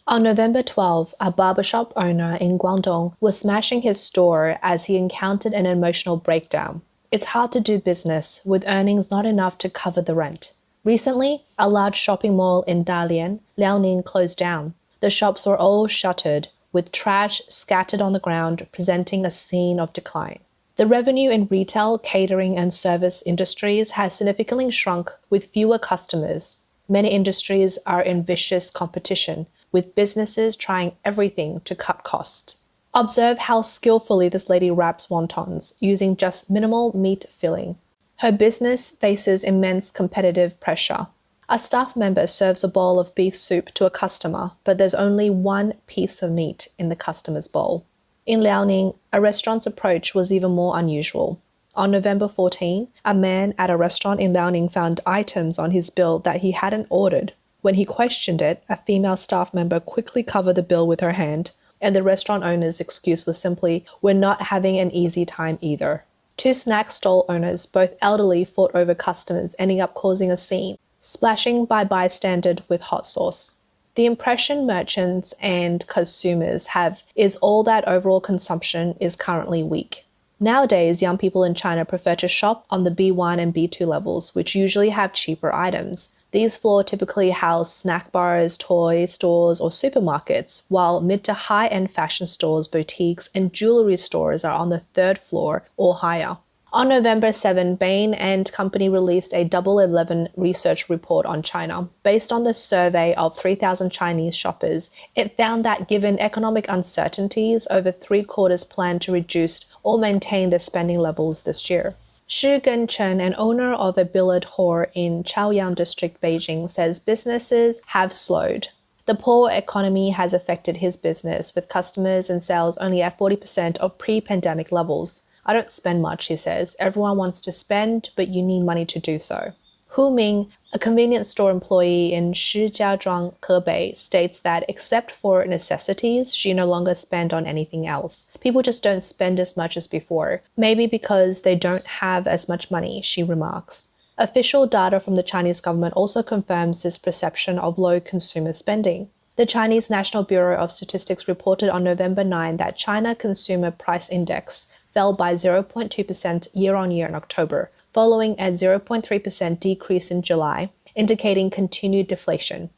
On November 12, a barbershop owner in Guangdong was smashing his store as he encountered an emotional breakdown. It's hard to do business with earnings not enough to cover the rent. Recently, a large shopping mall in Dalian, Liaoning, closed down. The shops were all shuttered, with trash scattered on the ground, presenting a scene of decline. The revenue in retail, catering, and service industries has significantly shrunk with fewer customers. Many industries are in vicious competition, with businesses trying everything to cut costs. Observe how skillfully this lady wraps wontons, using just minimal meat filling. Her business faces immense competitive pressure. A staff member serves a bowl of beef soup to a customer, but there's only one piece of meat in the customer's bowl. In Liaoning, a restaurant's approach was even more unusual. On November 14, a man at a restaurant in Liaoning found items on his bill that he hadn't ordered. When he questioned it, a female staff member quickly covered the bill with her hand, and the restaurant owner's excuse was simply, "We're not having an easy time either." Two snack stall owners, both elderly, fought over customers, ending up causing a scene, splashing by bystanders with hot sauce. The impression merchants and consumers have is all that overall consumption is currently weak. Nowadays, young people in China prefer to shop on the B1 and B2 levels, which usually have cheaper items. These floors typically house snack bars, toy stores, or supermarkets, while mid to high-end fashion stores, boutiques, and jewelry stores are on the third floor or higher. On November 7, Bain and Company released a Double 11 research report on China. Based on the survey of 3,000 Chinese shoppers, it found that given economic uncertainties, over three-quarters plan to reduce or maintain their spending levels this year. Shi Genchen, an owner of a billiard hall in Chaoyang District, Beijing, says businesses have slowed. The poor economy has affected his business, with customers and sales only at 40% of pre-pandemic levels. "I don't spend much," he says. "Everyone wants to spend, but you need money to do so." Hu Ming, a convenience store employee in Shijiazhuang, Hebei, states that except for necessities, she no longer spends on anything else. People just don't spend as much as before, maybe because they don't have as much money, she remarks. Official data from the Chinese government also confirms this perception of low consumer spending. The Chinese National Bureau of Statistics reported on November 9 that China Consumer Price Index fell by 0.2% year-on-year in October, following a 0.3% decrease in July, indicating continued deflation.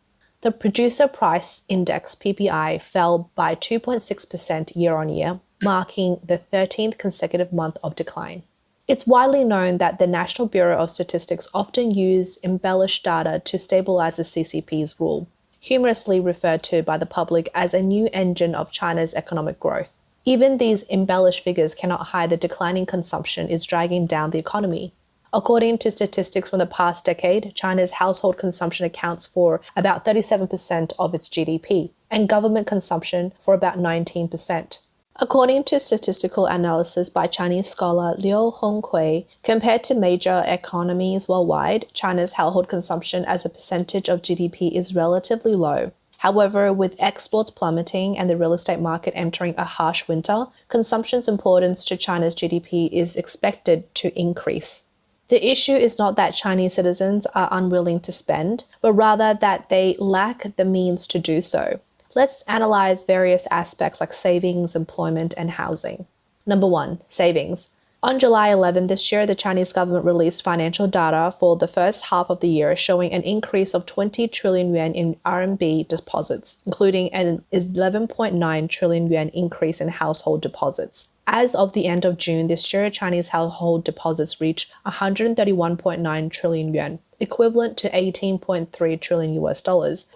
The Producer Price Index (PPI) fell by 2.6% year-on-year, marking the 13th consecutive month of decline. It's widely known that the National Bureau of Statistics often use embellished data to stabilize the CCP's rule, humorously referred to by the public as a new engine of China's economic growth. Even these embellished figures cannot hide the declining consumption is dragging down the economy. According to statistics from the past decade, China's household consumption accounts for about 37% of its GDP, and government consumption for about 19%. According to statistical analysis by Chinese scholar Liu Honghui, compared to major economies worldwide, China's household consumption as a percentage of GDP is relatively low. However, with exports plummeting and the real estate market entering a harsh winter, consumption's importance to China's GDP is expected to increase. The issue is not that Chinese citizens are unwilling to spend, but rather that they lack the means to do so. Let's analyze various aspects like savings, employment, and housing. Number 1, savings. On July 11 this year, the Chinese government released financial data for the first half of the year, showing an increase of 20 trillion yuan in RMB deposits, including an 11.9 trillion yuan increase in household deposits. As of the end of June this year, Chinese household deposits reached 131.9 trillion yuan, equivalent to $18.3 trillion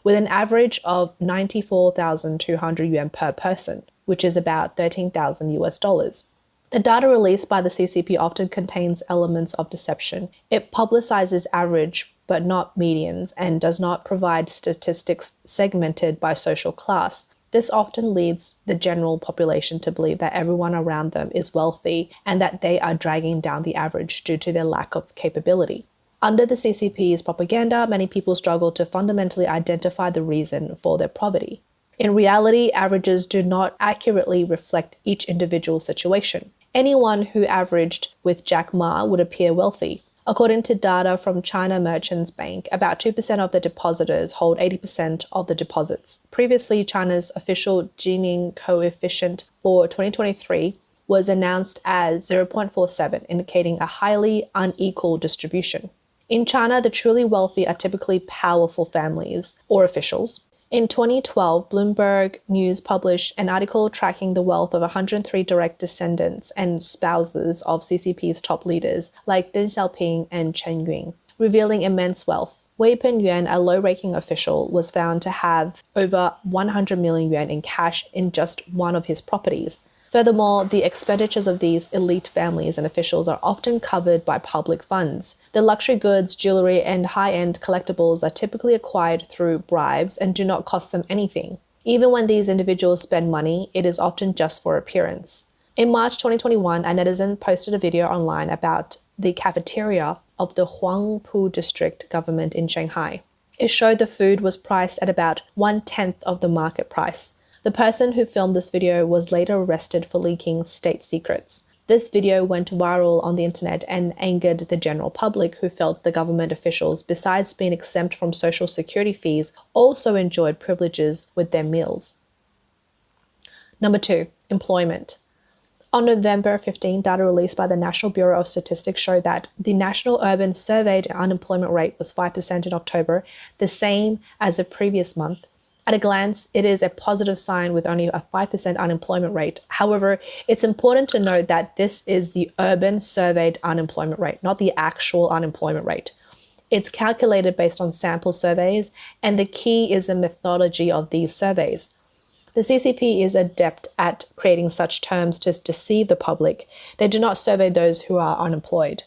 with an average of 94,200 yuan per person, which is about $13,000. The data released by the CCP often contains elements of deception. It publicizes average but not medians and does not provide statistics segmented by social class. This often leads the general population to believe that everyone around them is wealthy and that they are dragging down the average due to their lack of capability. Under the CCP's propaganda, many people struggle to fundamentally identify the reason for their poverty. In reality, averages do not accurately reflect each individual situation. Anyone who averaged with Jack Ma would appear wealthy. According to data from China Merchants Bank, about 2% of the depositors hold 80% of the deposits. Previously, China's official Gini coefficient for 2023 was announced as 0.47, indicating a highly unequal distribution. In China, the truly wealthy are typically powerful families or officials. In 2012, Bloomberg News published an article tracking the wealth of 103 direct descendants and spouses of CCP's top leaders like Deng Xiaoping and Chen Yun, revealing immense wealth. Wei Penyuan, a low-ranking official, was found to have over 100 million yuan in cash in just one of his properties. Furthermore, the expenditures of these elite families and officials are often covered by public funds. The luxury goods, jewelry, and high-end collectibles are typically acquired through bribes and do not cost them anything. Even when these individuals spend money, it is often just for appearance. In March 2021, a netizen posted a video online about the cafeteria of the Huangpu district government in Shanghai. It showed the food was priced at about 1/10 of the market price. The person who filmed this video was later arrested for leaking state secrets. This video went viral on the internet and angered the general public, who felt the government officials, besides being exempt from social security fees, also enjoyed privileges with their meals. Number 2, employment. On November 15, data released by the National Bureau of Statistics showed that the National Urban Surveyed Unemployment Rate was 5% in October, the same as the previous month. At a glance, it is a positive sign with only a 5% unemployment rate. However, it's important to note that this is the urban surveyed unemployment rate, not the actual unemployment rate. It's calculated based on sample surveys, and the key is the methodology of these surveys. The CCP is adept at creating such terms to deceive the public. They do not survey those who are unemployed.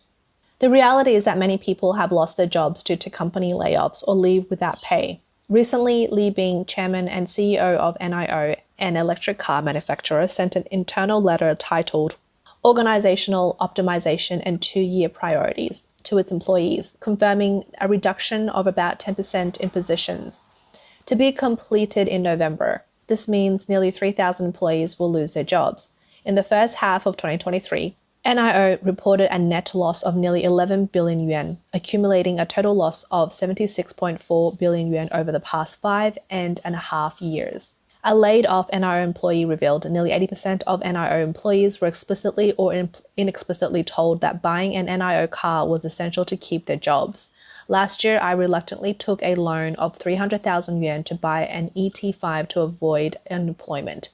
The reality is that many people have lost their jobs due to company layoffs or leave without pay. Recently, Li Bing, chairman and CEO of NIO, an electric car manufacturer, sent an internal letter titled Organizational Optimization and 2-Year Priorities to its employees, confirming a reduction of about 10% in positions to be completed in November. This means nearly 3,000 employees will lose their jobs. In the first half of 2023, NIO reported a net loss of nearly 11 billion yuan, accumulating a total loss of 76.4 billion yuan over the past 5.5 years. A laid-off NIO employee revealed nearly 80% of NIO employees were explicitly or inexplicitly told that buying an NIO car was essential to keep their jobs. Last year, I reluctantly took a loan of 300,000 yuan to buy an ET5 to avoid unemployment.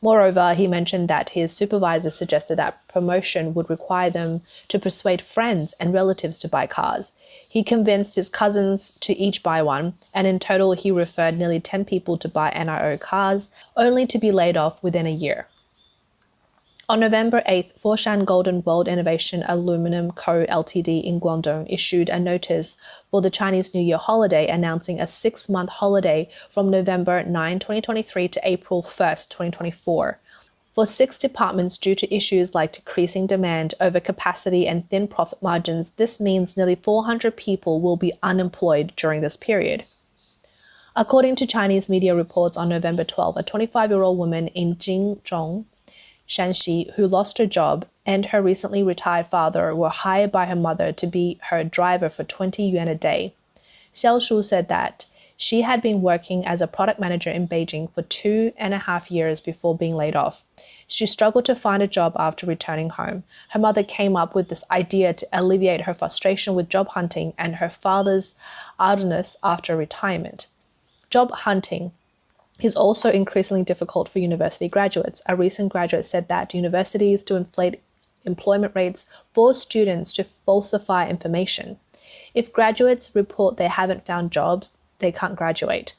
Moreover, he mentioned that his supervisor suggested that promotion would require them to persuade friends and relatives to buy cars. He convinced his cousins to each buy one, and in total he referred nearly 10 people to buy NIO cars, only to be laid off within a year. On November 8th, Foshan Golden World Innovation Aluminum Co. Ltd. in Guangdong issued a notice for the Chinese New Year holiday, announcing a 6-month holiday from November 9, 2023 to April 1st, 2024. For 6 departments, due to issues like decreasing demand, overcapacity, and thin profit margins, this means nearly 400 people will be unemployed during this period. According to Chinese media reports, on November 12, a 25-year-old woman in Guangdong, Shanxi, who lost her job, and her recently retired father were hired by her mother to be her driver for 20 yuan a day. Xiao Shu said that she had been working as a product manager in Beijing for 2.5 years before being laid off. She struggled to find a job after returning home. Her mother came up with this idea to alleviate her frustration with job hunting and her father's idleness after retirement. Job hunting is also increasingly difficult for university graduates. A recent graduate said that universities, to inflate employment rates, force students to falsify information. If graduates report they haven't found jobs, they can't graduate.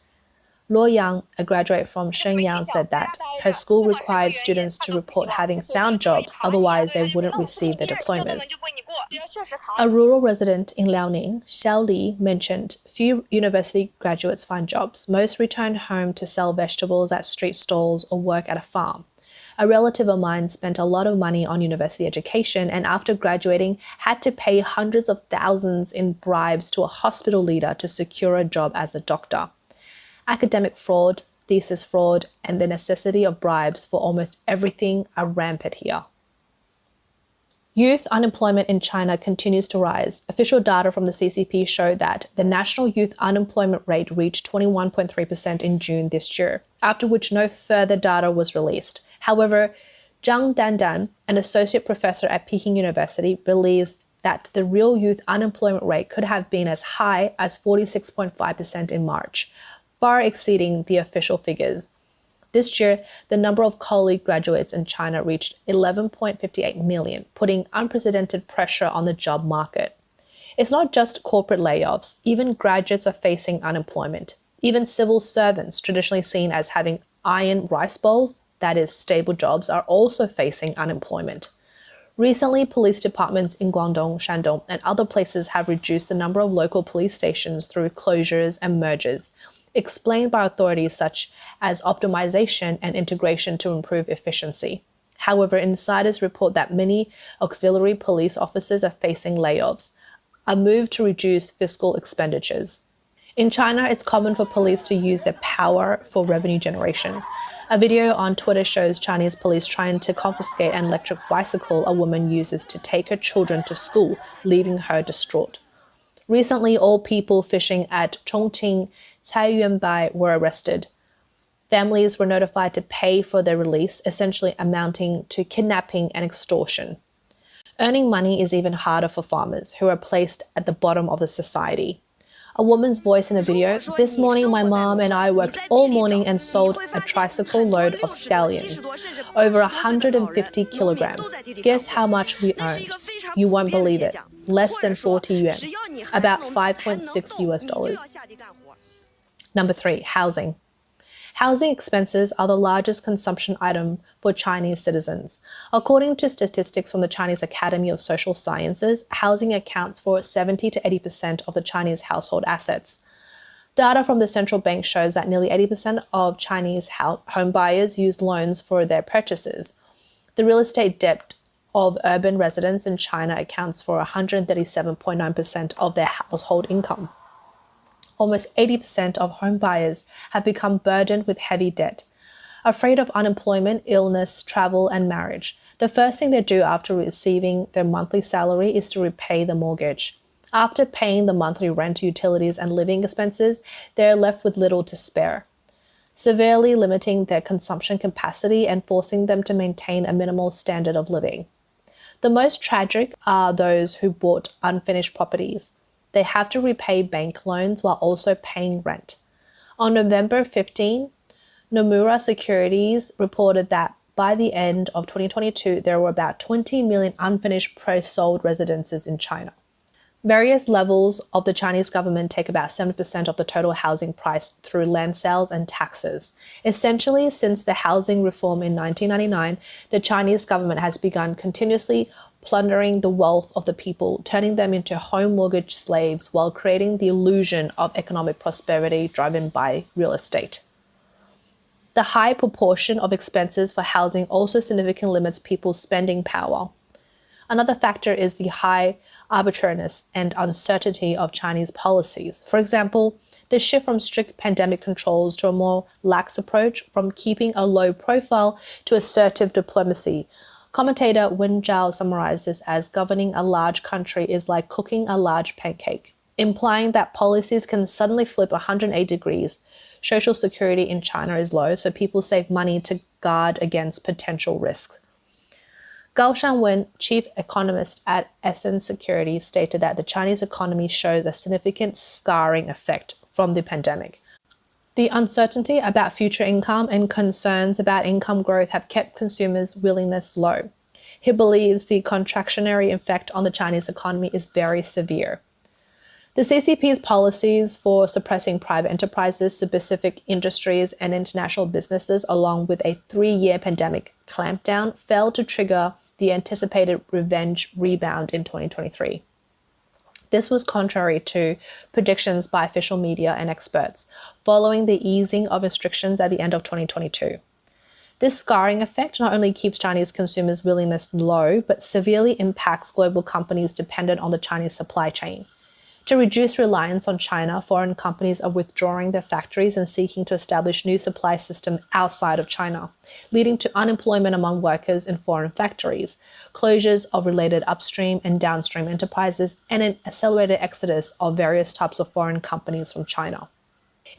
Luo Yang, a graduate from Shenyang, said that her school required students to report having found jobs, otherwise they wouldn't receive their diplomas. A rural resident in Liaoning, Xiao Li, mentioned few university graduates find jobs. Most return home to sell vegetables at street stalls or work at a farm. A relative of mine spent a lot of money on university education and after graduating had to pay hundreds of thousands in bribes to a hospital leader to secure a job as a doctor. Academic fraud, thesis fraud, and the necessity of bribes for almost everything are rampant here. Youth unemployment in China continues to rise. Official data from the CCP show that the national youth unemployment rate reached 21.3% in June this year, after which no further data was released. However, Zhang Dandan, an associate professor at Peking University, believes that the real youth unemployment rate could have been as high as 46.5% in March, far exceeding the official figures. This year, the number of college graduates in China reached 11.58 million, putting unprecedented pressure on the job market. It's not just corporate layoffs, even graduates are facing unemployment. Even civil servants, traditionally seen as having iron rice bowls, that is, stable jobs, are also facing unemployment. Recently, police departments in Guangdong, Shandong, and other places have reduced the number of local police stations through closures and mergers, explained by authorities such as optimization and integration to improve efficiency. However, insiders report that many auxiliary police officers are facing layoffs, a move to reduce fiscal expenditures. In China, it's common for police to use their power for revenue generation. A video on Twitter shows Chinese police trying to confiscate an electric bicycle a woman uses to take her children to school, leaving her distraught. Recently, all people fishing at Chongqing Caiyuanbai were arrested. Families were notified to pay for their release, essentially amounting to kidnapping and extortion. Earning money is even harder for farmers, who are placed at the bottom of the society. A woman's voice in a video, "This morning my mom and I worked all morning and sold a tricycle load of scallions, over 150 kilograms. Guess how much we earned? You won't believe it. Less than 40 yuan, about 5.6 US dollars. Number 3, housing. Housing expenses are the largest consumption item for Chinese citizens. According to statistics from the Chinese Academy of Social Sciences, housing accounts for 70 to 80% of the Chinese household assets. Data from the central bank shows that nearly 80% of Chinese home buyers use loans for their purchases. The real estate debt of urban residents in China accounts for 137.9% of their household income. Almost 80% of home buyers have become burdened with heavy debt. Afraid of unemployment, illness, travel, and marriage, the first thing they do after receiving their monthly salary is to repay the mortgage. After paying the monthly rent, utilities, and living expenses, they are left with little to spare, severely limiting their consumption capacity and forcing them to maintain a minimal standard of living. The most tragic are those who bought unfinished properties. They have to repay bank loans while also paying rent. On November 15, Nomura Securities reported that by the end of 2022, there were about 20 million unfinished pre-sold residences in China. Various levels of the Chinese government take about 70% of the total housing price through land sales and taxes. Essentially, since the housing reform in 1999, the Chinese government has begun continuously plundering the wealth of the people, turning them into home mortgage slaves while creating the illusion of economic prosperity driven by real estate. The high proportion of expenses for housing also significantly limits people's spending power. Another factor is the high arbitrariness and uncertainty of Chinese policies. For example, the shift from strict pandemic controls to a more lax approach, from keeping a low profile to assertive diplomacy. Commentator Wen Zhao summarized this as governing a large country is like cooking a large pancake, implying that policies can suddenly flip 180 degrees. Social security in China is low, so people save money to guard against potential risks. Gao Shanwen, chief economist at Essence Securities, stated that the Chinese economy shows a significant scarring effect from the pandemic. The uncertainty about future income and concerns about income growth have kept consumers' willingness low. He believes the contractionary effect on the Chinese economy is very severe. The CCP's policies for suppressing private enterprises, specific industries, and international businesses, along with a 3-year pandemic clampdown, failed to trigger the anticipated revenge rebound in 2023. This was contrary to predictions by official media and experts, following the easing of restrictions at the end of 2022. This scarring effect not only keeps Chinese consumers' willingness low, but severely impacts global companies dependent on the Chinese supply chain. To reduce reliance on China, foreign companies are withdrawing their factories and seeking to establish new supply systems outside of China, leading to unemployment among workers in foreign factories, closures of related upstream and downstream enterprises, and an accelerated exodus of various types of foreign companies from China.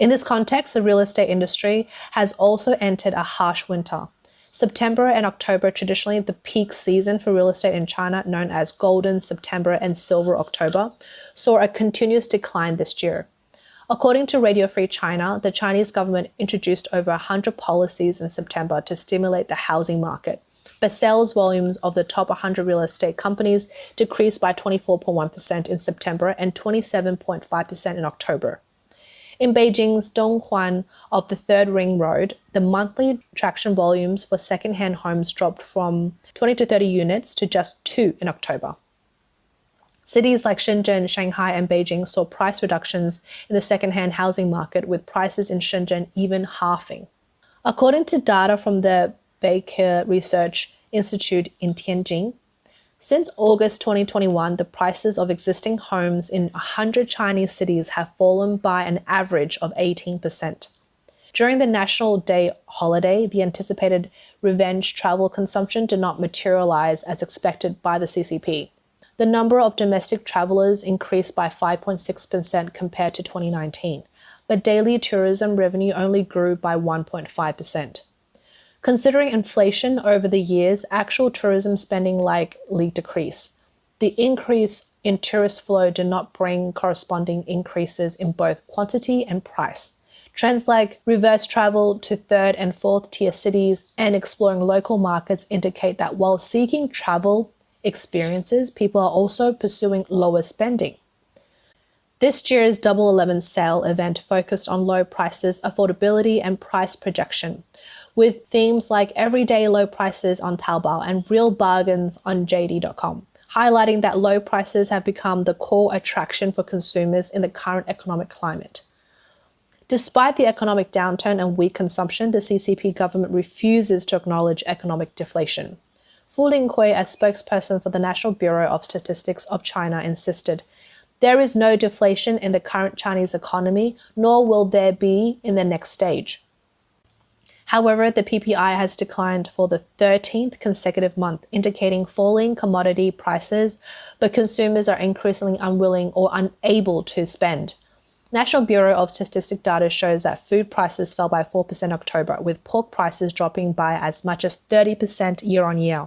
In this context, the real estate industry has also entered a harsh winter. September and October, traditionally the peak season for real estate in China, known as Golden September and Silver October, saw a continuous decline this year. According to Radio Free China, the Chinese government introduced over 100 policies in September to stimulate the housing market, but sales volumes of the top 100 real estate companies decreased by 24.1% in September and 27.5% in October. In Beijing's Donghuan of the Third Ring Road, the monthly transaction volumes for second-hand homes dropped from 20 to 30 units to just 2 in October. Cities like Shenzhen, Shanghai, and Beijing saw price reductions in the second-hand housing market, with prices in Shenzhen even halving. According to data from the Beike Research Institute in Tianjin, since August 2021, the prices of existing homes in 100 Chinese cities have fallen by an average of 18%. During the National Day holiday, the anticipated revenge travel consumption did not materialize as expected by the CCP. The number of domestic travelers increased by 5.6% compared to 2019, but daily tourism revenue only grew by 1.5%. Considering inflation over the years, actual tourism spending likely decrease. The increase in tourist flow did not bring corresponding increases in both quantity and price. Trends like reverse travel to third and fourth tier cities and exploring local markets indicate that while seeking travel experiences, people are also pursuing lower spending. This year's Double 11 sale event focused on low prices, affordability, and price projection, with themes like everyday low prices on Taobao and real bargains on JD.com, highlighting that low prices have become the core attraction for consumers in the current economic climate. Despite the economic downturn and weak consumption, the CCP government refuses to acknowledge economic deflation. Fu Linghui, as spokesperson for the National Bureau of Statistics of China, insisted, "There is no deflation in the current Chinese economy, nor will there be in the next stage." However, the PPI has declined for the 13th consecutive month, indicating falling commodity prices, but consumers are increasingly unwilling or unable to spend. National Bureau of Statistics data shows that food prices fell by 4% in October, with pork prices dropping by as much as 30% year-on-year.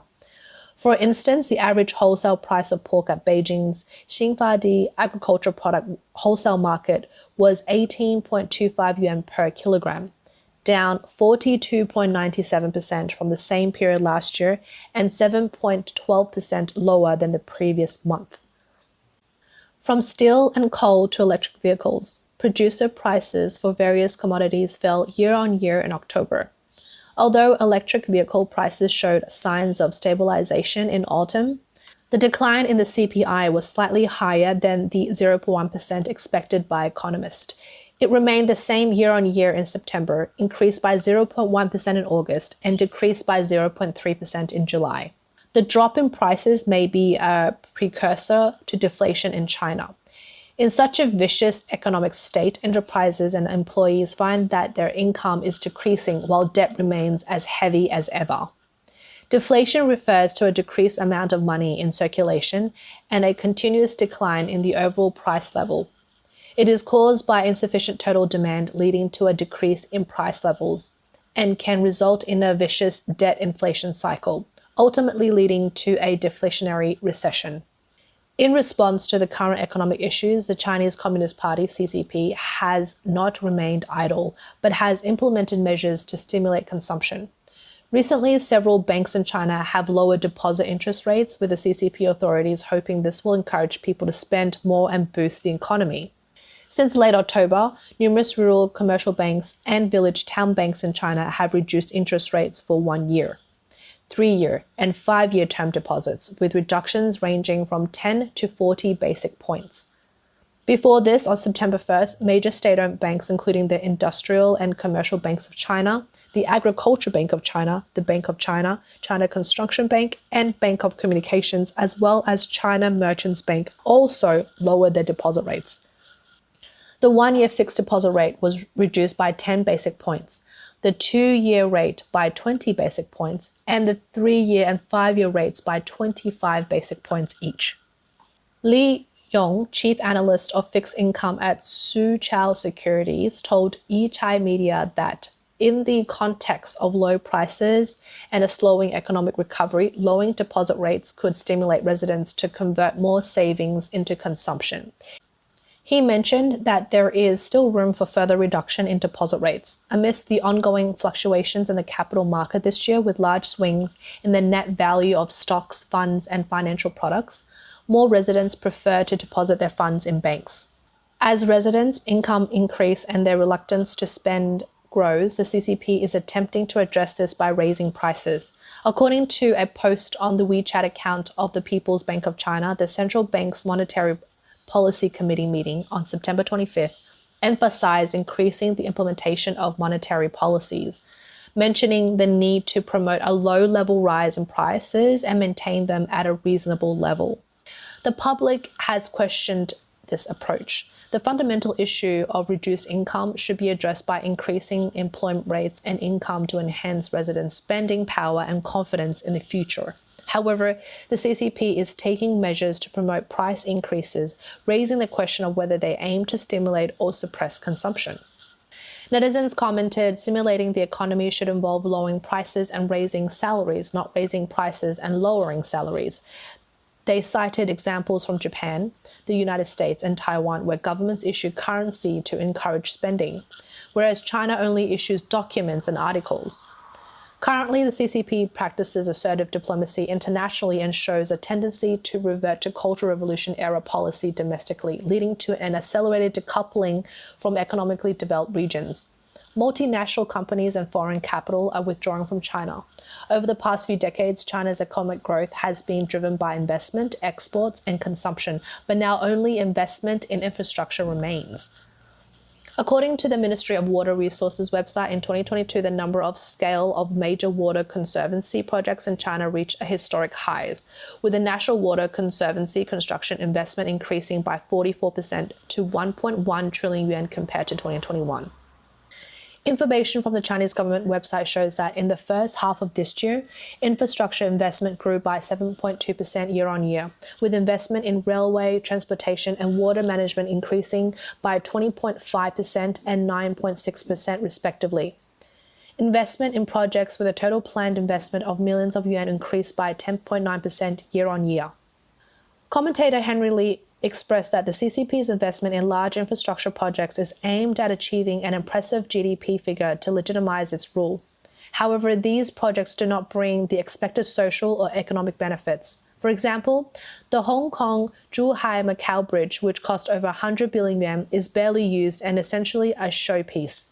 For instance, the average wholesale price of pork at Beijing's Xinfadi agricultural product wholesale market was 18.25 yuan per kilogram, down 42.97% from the same period last year and 7.12% lower than the previous month. From steel and coal to electric vehicles, producer prices for various commodities fell year-on-year in October. Although electric vehicle prices showed signs of stabilization in autumn, the decline in the CPI was slightly higher than the 0.1% expected by economists. It remained the same year-on-year in September, increased by 0.1% in August, and decreased by 0.3% in July. The drop in prices may be a precursor to deflation in China. In such a vicious economic state, enterprises and employees find that their income is decreasing while debt remains as heavy as ever. Deflation refers to a decreased amount of money in circulation and a continuous decline in the overall price level. It is caused by insufficient total demand, leading to a decrease in price levels, and can result in a vicious debt inflation cycle, ultimately leading to a deflationary recession. In response to the current economic issues, the Chinese Communist Party, CCP, has not remained idle, but has implemented measures to stimulate consumption. Recently, several banks in China have lowered deposit interest rates, with the CCP authorities hoping this will encourage people to spend more and boost the economy. Since late October, numerous rural commercial banks and village town banks in China have reduced interest rates for 1 year, 3-year, and 5-year term deposits, with reductions ranging from 10 to 40 basic points. Before this, on September 1st, major state-owned banks, including the Industrial and Commercial Banks of China, the Agriculture Bank of China, the Bank of China, China Construction Bank, and Bank of Communications, as well as China Merchants Bank, also lowered their deposit rates. The 1-year fixed deposit rate was reduced by 10 basic points, the 2-year rate by 20 basic points, and the 3-year and 5-year rates by 25 basic points each. Liaoning, chief analyst of fixed income at Soochow Securities, told Yichai Media that in the context of low prices and a slowing economic recovery, lowering deposit rates could stimulate residents to convert more savings into consumption. He mentioned that there is still room for further reduction in deposit rates amidst the ongoing fluctuations in the capital market this year with large swings in the net value of stocks, funds, and financial products. More residents prefer to deposit their funds in banks. As residents' income increase and their reluctance to spend grows, the CCP is attempting to address this by raising prices. According to a post on the WeChat account of the People's Bank of China, the central bank's Monetary Policy Committee meeting on September 25th emphasized increasing the implementation of monetary policies, mentioning the need to promote a low-level rise in prices and maintain them at a reasonable level. The public has questioned this approach. The fundamental issue of reduced income should be addressed by increasing employment rates and income to enhance residents' spending power and confidence in the future. However, the CCP is taking measures to promote price increases, raising the question of whether they aim to stimulate or suppress consumption. Netizens commented, stimulating the economy should involve lowering prices and raising salaries, not raising prices and lowering salaries. They cited examples from Japan, the United States, and Taiwan, where governments issue currency to encourage spending, whereas China only issues documents and articles. Currently, the CCP practices assertive diplomacy internationally and shows a tendency to revert to Cultural Revolution-era policy domestically, leading to an accelerated decoupling from economically developed regions. Multinational companies and foreign capital are withdrawing from China. Over the past few decades, China's economic growth has been driven by investment, exports, and consumption, but now only investment in infrastructure remains. According to the Ministry of Water Resources website, in 2022, the number of scale of major water conservancy projects in China reached a historic highs, with the National Water Conservancy construction investment increasing by 44% to 1.1 trillion yuan compared to 2021. Information from the Chinese government website shows that in the first half of this year, infrastructure investment grew by 7.2% year-on-year, with investment in railway, transportation, and water management increasing by 20.5% and 9.6% respectively. Investment in projects with a total planned investment of millions of yuan increased by 10.9% year-on-year. Commentator Henry Lee expressed that the CCP's investment in large infrastructure projects is aimed at achieving an impressive GDP figure to legitimize its rule. However, these projects do not bring the expected social or economic benefits. For example, the Hong Kong-Zhuhai-Macau Bridge, which cost over 100 billion yuan, is barely used and essentially a showpiece.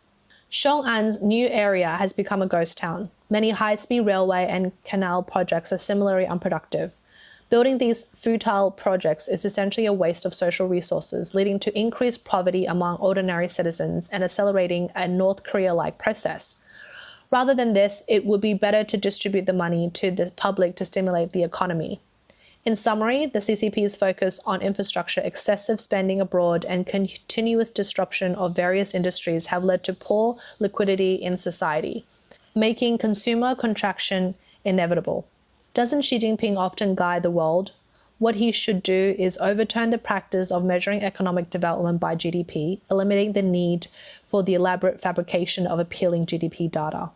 Xiong'an's new area has become a ghost town. Many high-speed railway and canal projects are similarly unproductive. Building these futile projects is essentially a waste of social resources, leading to increased poverty among ordinary citizens and accelerating a North Korea-like process. Rather than this, it would be better to distribute the money to the public to stimulate the economy. In summary, the CCP's focus on infrastructure, excessive spending abroad, and continuous disruption of various industries have led to poor liquidity in society, making consumer contraction inevitable. Doesn't Xi Jinping often guide the world? What he should do is overturn the practice of measuring economic development by GDP, eliminating the need for the elaborate fabrication of appealing GDP data.